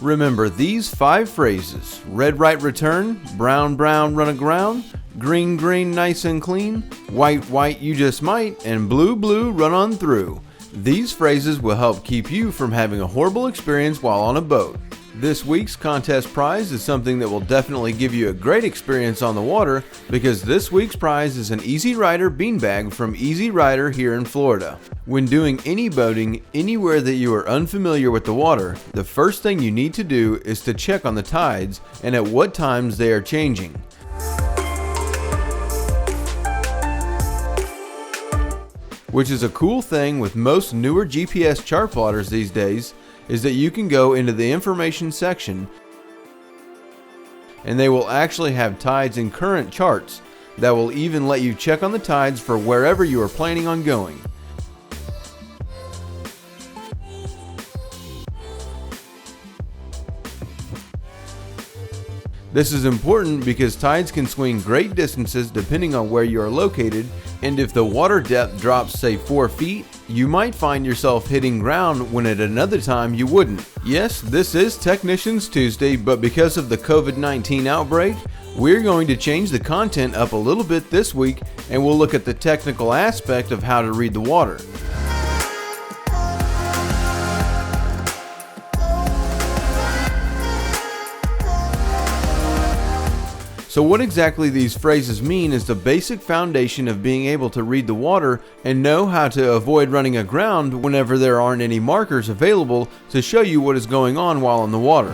Remember these 5 phrases: red right return, brown brown run aground, green green nice and clean, white white you just might, and blue blue run on through. These phrases will help keep you from having a horrible experience while on a boat. This week's contest prize is something that will definitely give you a great experience on the water, because this week's prize is an Easy Rider beanbag from Easy Rider here in Florida. When doing any boating anywhere that you are unfamiliar with the water, the first thing you need to do is to check on the tides and at what times they are changing. Which is a cool thing with most newer GPS chart plotters these days, is that you can go into the information section and they will actually have tides and current charts that will even let you check on the tides for wherever you are planning on going. This is important because tides can swing great distances depending on where you are located, and if the water depth drops say 4 feet, you might find yourself hitting ground when at another time you wouldn't. Yes, this is Technicians Tuesday, but because of the COVID-19 outbreak, we're going to change the content up a little bit this week, and we'll look at the technical aspect of how to read the water. So what exactly these phrases mean is the basic foundation of being able to read the water and know how to avoid running aground whenever there aren't any markers available to show you what is going on while in the water.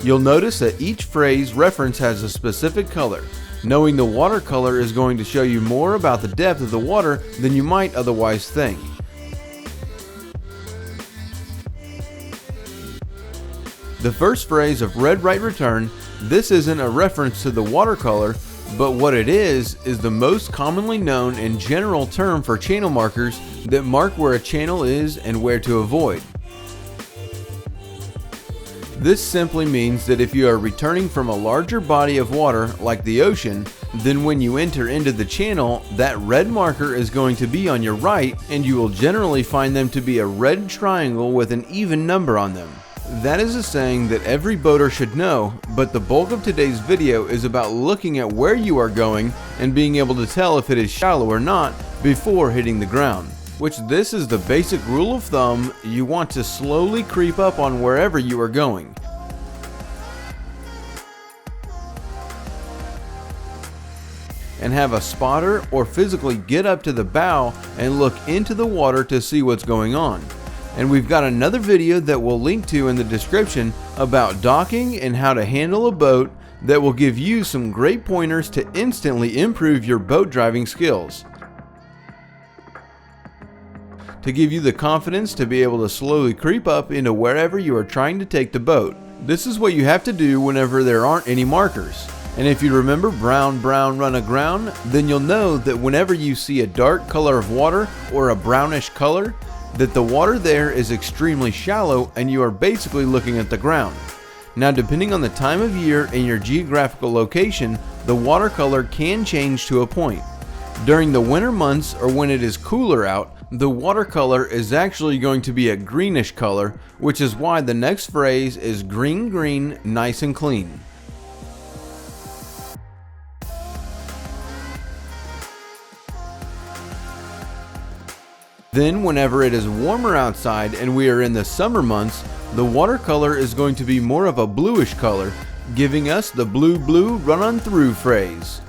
You'll notice that each phrase reference has a specific color. Knowing the water color is going to show you more about the depth of the water than you might otherwise think. The first phrase of red right return, this isn't a reference to the watercolor, but what it is the most commonly known and general term for channel markers that mark where a channel is and where to avoid. This simply means that if you are returning from a larger body of water like the ocean, then when you enter into the channel, that red marker is going to be on your right, and you will generally find them to be a red triangle with an even number on them. That is a saying that every boater should know, but the bulk of today's video is about looking at where you are going and being able to tell if it is shallow or not before hitting the ground. Which this is the basic rule of thumb: you want to slowly creep up on wherever you are going. And have a spotter or physically get up to the bow and look into the water to see what's going on. And we've got another video that we'll link to in the description about docking and how to handle a boat that will give you some great pointers to instantly improve your boat driving skills. To give you the confidence to be able to slowly creep up into wherever you are trying to take the boat. This is what you have to do whenever there aren't any markers. And if you remember brown brown run aground, then you'll know that whenever you see a dark color of water or a brownish color, that the water there is extremely shallow and you are basically looking at the ground. Now, depending on the time of year and your geographical location, the water color can change to a point. During the winter months or when it is cooler out, the water color is actually going to be a greenish color, which is why the next phrase is green green nice and clean. Then whenever it is warmer outside and we are in the summer months, the water color is going to be more of a bluish color, giving us the blue blue run on through phrase.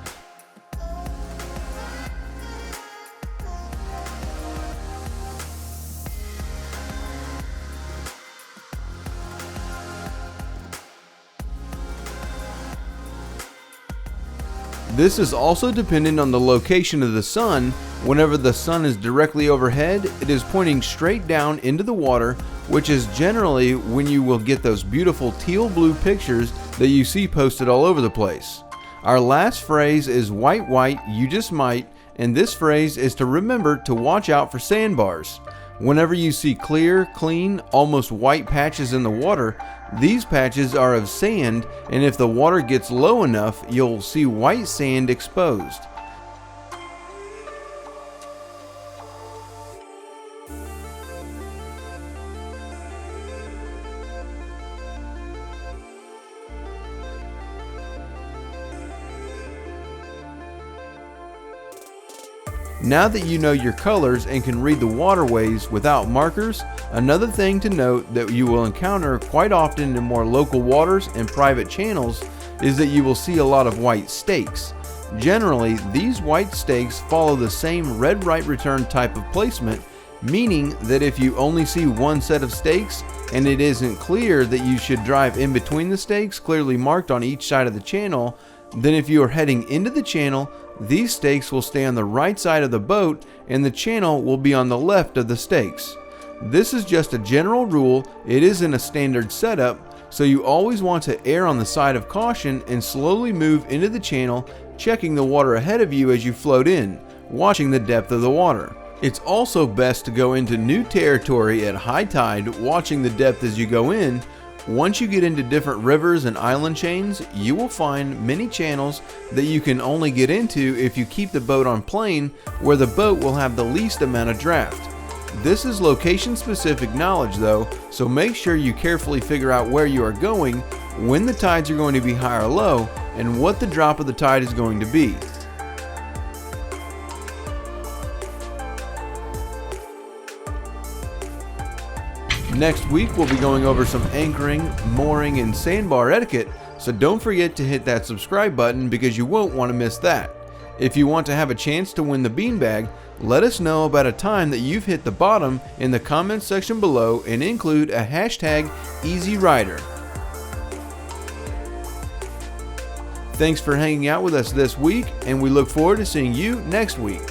This is also dependent on the location of the sun. Whenever the sun is directly overhead, it is pointing straight down into the water, which is generally when you will get those beautiful teal blue pictures that you see posted all over the place. Our last phrase is white white you just might, and this phrase is to remember to watch out for sandbars. Whenever you see clear, clean, almost white patches in the water, these patches are of sand, and if the water gets low enough, you'll see white sand exposed. Now that you know your colors and can read the waterways without markers, another thing to note that you will encounter quite often in more local waters and private channels is that you will see a lot of white stakes. Generally, these white stakes follow the same red right return type of placement, meaning that if you only see one set of stakes and it isn't clear that you should drive in between the stakes clearly marked on each side of the channel, then if you are heading into the channel, these stakes will stay on the right side of the boat and the channel will be on the left of the stakes. This is just a general rule, it isn't a standard setup, so you always want to err on the side of caution and slowly move into the channel, checking the water ahead of you as you float in, watching the depth of the water. It's also best to go into new territory at high tide, watching the depth as you go in. Once you get into different rivers and island chains, you will find many channels that you can only get into if you keep the boat on plane, where the boat will have the least amount of draft. This is location specific knowledge though, so make sure you carefully figure out where you are going, when the tides are going to be high or low, and what the drop of the tide is going to be. Next week we'll be going over some anchoring, mooring, and sandbar etiquette, so don't forget to hit that subscribe button because you won't want to miss that. If you want to have a chance to win the beanbag, let us know about a time that you've hit the bottom in the comments section below and include a hashtag EasyRider. Thanks for hanging out with us this week, and we look forward to seeing you next week.